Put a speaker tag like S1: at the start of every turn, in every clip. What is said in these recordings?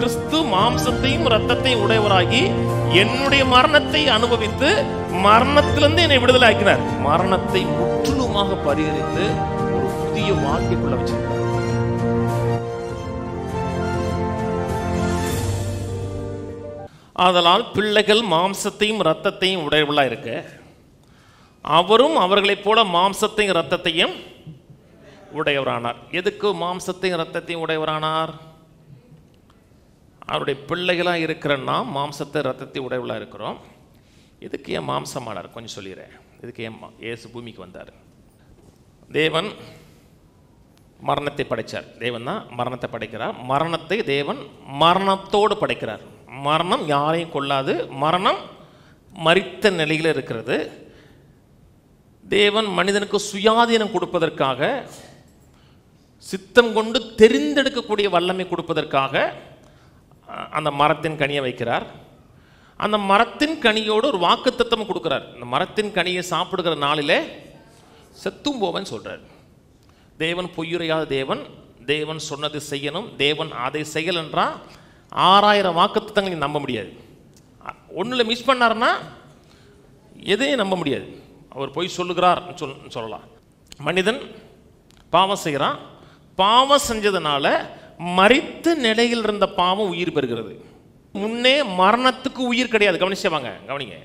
S1: கிறிஸ்து மாம்சத்தையும் இரத்தத்தையும் உடையவராகி என்னுடைய மரணத்தை அனுபவித்து மரணத்திலிருந்து என்னை விடுதலை ஆக்கினார். மரணத்தை முற்றிலுமாக பரிகரித்து ஒரு புதிய வாழ்க்கைக்குள்ள வச்சிருக்கிறார். ஆதலால் பிள்ளைகள் மாம்சத்தையும் இரத்தத்தையும் உடையவர்களா இருக்க, அவரும் அவர்களைப் போல மாம்சத்தையும் இரத்தத்தையும் உடையவரானார். எதுக்கு மாம்சத்தையும் இரத்தத்தையும் உடையவரானார்? அவருடைய பிள்ளைகளாக இருக்கிற நாம் மாம்சத்தை இரத்தத்தை உடையவர்களாக இருக்கிறோம். இதுக்கு ஏன் மாம்சமானார் கொஞ்சம் சொல்லிடுறேன். இதுக்கு ஏன் இயேசு பூமிக்கு வந்தார்? தேவன் மரணத்தை படைத்தார். தேவன் தான் மரணத்தை படைக்கிறார். மரணத்தை தேவன் மரணத்தோடு படைக்கிறார். மரணம் யாரையும் கொள்ளாது. மரணம் மரித்த நிலையில் இருக்கிறது. தேவன் மனிதனுக்கு சுயாதீனம் கொடுப்பதற்காக, சித்தம் கொண்டு தெரிந்தெடுக்கக்கூடிய வல்லமை கொடுப்பதற்காக அந்த மரத்தின் கனியை வைக்கிறார். அந்த மரத்தின் கனியோடு ஒரு வாக்குத்தத்தம் கொடுக்கிறார். இந்த மரத்தின் கனியை சாப்பிடுகிற நாளிலே செத்தும் போவன் சொல்றார். தேவன் பொய்யுரையாத தேவன். தேவன் சொன்னது செய்யணும். தேவன் அதை செய்யல் என்றால் 6000 வாக்குத்தத்தங்களை நம்ப முடியாது. ஒன்றில் மிஸ் பண்ணார்னா எதையும் நம்ப முடியாது. அவர் பொய் சொல்லுகிறார் சொல்லலாம். மனிதன் பாவம் செய்கிறான். பாவம் செஞ்சதுனால மரித்த நிலையில் இருந்த பாவம் உயிர் பெறுகிறது. முன்னே மரணத்துக்கு உயிர் கிடையாது. கவனிச்சவாங்க, கவனிங்க.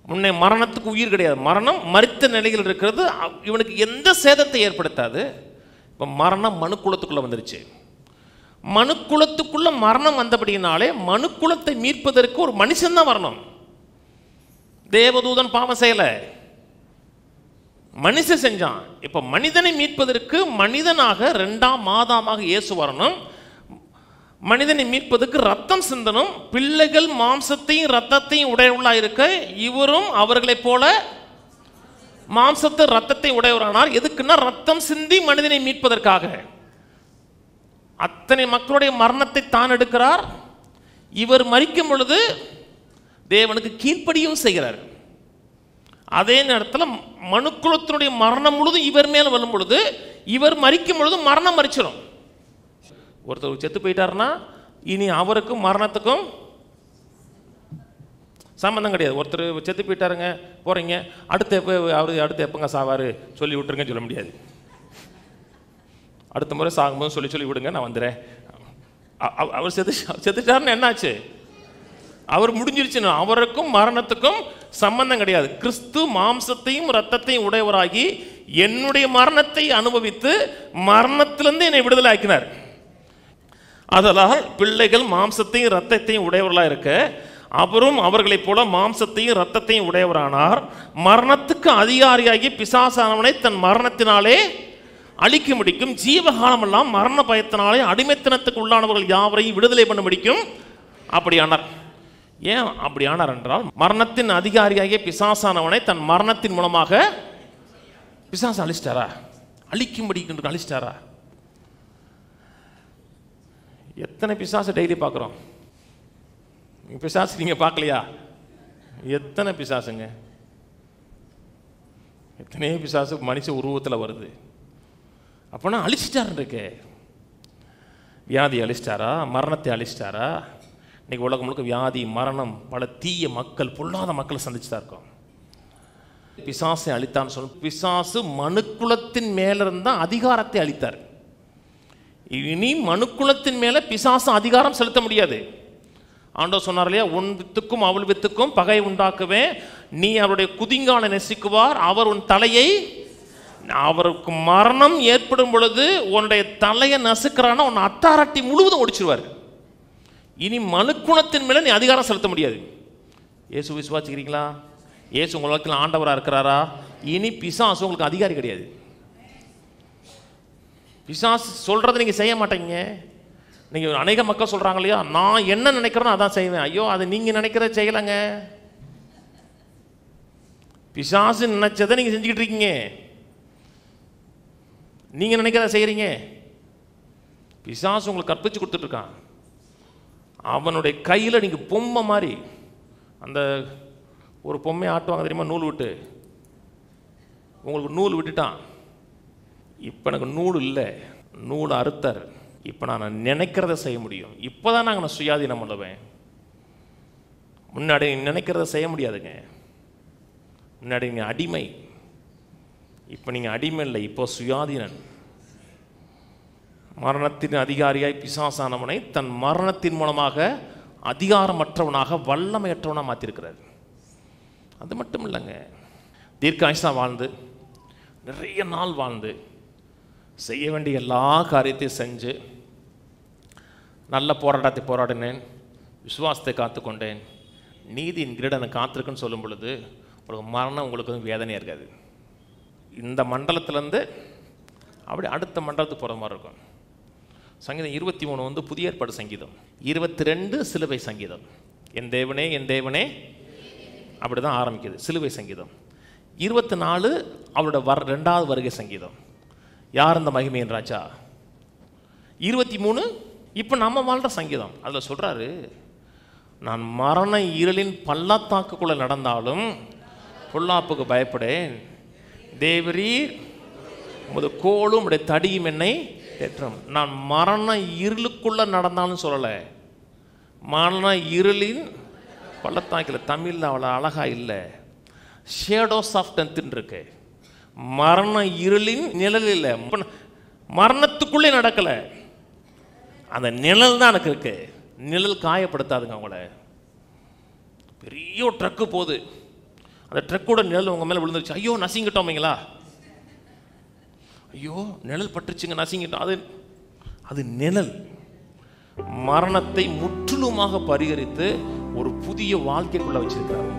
S1: முன்னே மரணத்துக்கு உயிர் கிடையாது. மரணம் மரித்த நிலையில் இருக்கிறது. இவனுக்கு எந்த சேதத்தை ஏற்படுத்தாது. இப்போ மரணம் மனுக்குலத்துக்குள்ள வந்துருச்சு. மனுக்குலத்துக்குள்ள மரணம் வந்தபடினாலே மனுக்குலத்தை மீட்பதற்கு ஒரு மனுஷன் தான் வரணும். தேவதூதன் பாவம் செய்யல, மனுஷன் செஞ்சான். இப்ப மனிதனை மீட்பதற்கு மனிதனாக 2ஆம் மாதமாக இயேசு வரணும். மனிதனை மீட்பதற்கு ரத்தம் சிந்தனும். பிள்ளைகள் மாம்சத்தையும் ரத்தத்தையும் உடையவர்களா இருக்க, இவரும் அவர்களைப் போல மாம்சத்தை ரத்தத்தை உடையவரானார். எதுக்குன்னா ரத்தம் சிந்தி மனிதனை மீட்பதற்காக. அத்தனை மக்களுடைய மரணத்தை தான் எடுக்கிறார். இவர் மரிக்கும் பொழுது தேவனுக்கு கீழ்ப்படியும் செய்கிறார். அதே நேரத்தில் மனுக்குலத்தினுடைய மரணம் முழுதும் இவர் மேல் வரும் பொழுது, இவர் மரிக்கும் பொழுது மரணம் மரிச்சிடும். ஒருத்தர் செத்து போயிட்டாருன்னா இனி அவருக்கும் மரணத்துக்கும் சம்பந்தம் கிடையாது. ஒருத்தர் செத்து போயிட்டாருங்க, போறீங்க, அடுத்து எப்பங்க சாவாரு சொல்லி விட்டுருங்கன்னு சொல்ல முடியாது. அடுத்த முறை சாகும்போது சொல்லி விடுங்க, நான் வந்துடுறேன். அவர் செத்துட்டாருன்னு என்னாச்சு? அவர் முடிஞ்சிருச்சுன்னா அவருக்கும் மரணத்துக்கும் சம்பந்தம் கிடையாது. கிறிஸ்து மாம்சத்தையும் இரத்தத்தையும் உடையவராகி என்னுடைய மரணத்தை அனுபவித்து மரணத்திலிருந்து என்னை விடுதலை ஆக்கினார். அதனால் பிள்ளைகள் மாம்சத்தையும் இரத்தத்தையும் உடையவர்களாக இருக்க, அவரும் அவர்களைப் போல மாம்சத்தையும் இரத்தத்தையும் உடையவரானார். மரணத்துக்கு அதிகாரியாகி பிசாசானவனை தன் மரணத்தினாலே அழிக்க முடிக்கும். ஜீவகாலமெல்லாம் மரண பயத்தினாலே அடிமைத்தனத்துக்கு உள்ளானவர்கள் யாவரையும் விடுதலை பண்ண முடிக்கும். அப்படியானார். ஏன் அப்படி ஆனார் என்றால், மரணத்தின் அதிகாரியாகிய பிசாசானவனை தன் மரணத்தின் மூலமாக பிசாசு அழிச்சிட்டாரா? அழிக்கும்படி அழிச்சிட்டாரா? எத்தனை பிசாசு டெய்லி பார்க்குறோம். பிசாசு நீங்க பார்க்கலையா? எத்தனை பிசாசுங்க, எத்தனை பிசாசு மனுஷ உருவத்தில் வருது. அப்போனா அழிச்சிட்டாருக்கே. வியாதி அழிச்சிட்டாரா? மரணத்தை அழிச்சிட்டாரா? இன்னைக்கு உலகம் முழுக்க வியாதி, மரணம், பல தீய மக்கள், பொல்லாத மக்களை சந்திச்சு தான் இருக்கோம். பிசாசை அழித்தான்னு சொல்லணும். பிசாசு மனுக்குலத்தின் மேல இருந்தா அதிகாரத்தை அளித்தார். இனி மனுக்குலத்தின் மேல பிசாசு அதிகாரம் செலுத்த முடியாது. ஆண்டவர் சொன்னார் இல்லையா, உன் வித்துக்கும் அவள் வித்துக்கும் பகை உண்டாக்குவேன், நீ அவருடைய குதிங்காலை நெசிக்குவார், அவர் உன் தலையை. அவருக்கு மரணம் ஏற்படும் பொழுது உன்னுடைய தலையை நசுக்கிறான்னா உன் அத்தாரிட்டி முழுவதும் ஒடிச்சிருவார். இனி மனுக்குணத்தின் மேல நீ அதிகாரம் செலுத்த முடியாது. இயேசு விசுவாசிக்கிறீங்களா? இயேசு உங்கள் வாழ்க்கையில் ஆண்டவராக இருக்கிறாரா? இனி பிசாசு உங்களுக்கு அதிகாரி கிடையாது. பிசாசு சொல்றதை நீங்க செய்ய மாட்டீங்க. நீங்க அநேக மக்கள் சொல்றாங்க இல்லையா, நான் என்ன நினைக்கிறேனோ அதான் செய்வேன். ஐயோ, அதை நீங்க நினைக்கிறத செய்யலங்க. பிசாசு நினைச்சதை நீங்க செஞ்சுக்கிட்டு இருக்கீங்க. நீங்க நினைக்கிறத செய்யறீங்க. பிசாசு உங்களுக்கு கற்பிச்சு கொடுத்துட்டு இருக்கான். அவனுடைய கையில் நீங்கள் பொம்மை மாதிரி, அந்த ஒரு பொம்மையை ஆட்டுவாங்க தெரியுமா, நூல் விட்டு. உங்களுக்கு நூல் விட்டுட்டான். இப்போ எனக்கு நூல் இல்லை, நூல் அறுத்தார். இப்போ நான் நினைக்கிறத செய்ய முடியும். இப்போ தான் நான் சுயாதீனம் உள்ளவேன். முன்னாடி நினைக்கிறத செய்ய முடியாதுங்க. முன்னாடி நீங்கள் அடிமை, இப்போ நீங்கள் அடிமை இல்லை, இப்போ சுயாதீனன். மரணத்தின் அதிகாரியாய் பிசாசானவனை தன் மரணத்தின் மூலமாக அதிகாரமற்றவனாக வல்லமையற்றவனாக மாற்றிருக்கிறார். அது மட்டும் இல்லைங்க, தீர்க்காயுசா வாழ்ந்து நிறைய நாள் வாழ்ந்து செய்ய வேண்டிய எல்லா காரியத்தையும் செஞ்சு நல்ல போராட்டத்தை போராடினேன், விசுவாசத்தை காத்துக்கொண்டேன், நீதியின் கிரீடனை காத்திருக்குன்னு சொல்லும் பொழுது உங்களுக்கு மரணம் உங்களுக்கு வந்து வேதனையாக இருக்காது. இந்த மண்டலத்திலேருந்து அப்படி அடுத்த மண்டலத்துக்கு போகிற மாதிரி இருக்கும். சங்கீதம் 23 வந்து புதிய ஏற்பாடு சங்கீதம். 22 சிலுவை சங்கீதம். என் தேவனே என் தேவனே அப்படி தான் ஆரம்பிக்குது சிலுவை சங்கீதம். 24 அவரோட ரெண்டாவது வருகை சங்கீதம். யார் இந்த மகிமையின் ராஜா? 23 இப்போ நம்ம வாழ்கிற சங்கீதம். அதில் சொல்கிறாரு, நான் மரண இருளின் பள்ளத்தாக்குக்குள்ளே நடந்தாலும் பொல்லாப்புக்கு பயப்படேன், தேவரீர் உமது கோலும் உடைய தடியும் என்னை தேற்றும். நான் மரண இருளுக்குள்ளே நடந்தாலும் சொல்லலை, மரண இருளின் பள்ளத்தாக்கில். தமிழில் அவ்வளோ அழகா இல்லை, ஷேடோஸ் ஆஃப் டெத்துன்னு இருக்கு. மரண இருளின் நிழல் இல்லை, மரணத்துக்குள்ளே நடக்கலை, அந்த நிழல் தான் எனக்கு இருக்கு. நிழல் காயப்படுத்தாதுங்க அவங்கள. பெரிய ட்ரக்கு போகுது, அந்த ட்ரக்கோட நிழல் உங்கள் மேலே விழுந்துருச்சு, ஐயோ நசிங்கிட்டோமீங்களா, ஐயோ நிழல் பட்டுச்சுங்க நசிங்கிட்டோம். அது நிழல். மரணத்தை முற்றிலுமாக பரிகரித்து ஒரு புதிய வாழ்க்கைக்குள்ள வச்சிருக்கிறார்.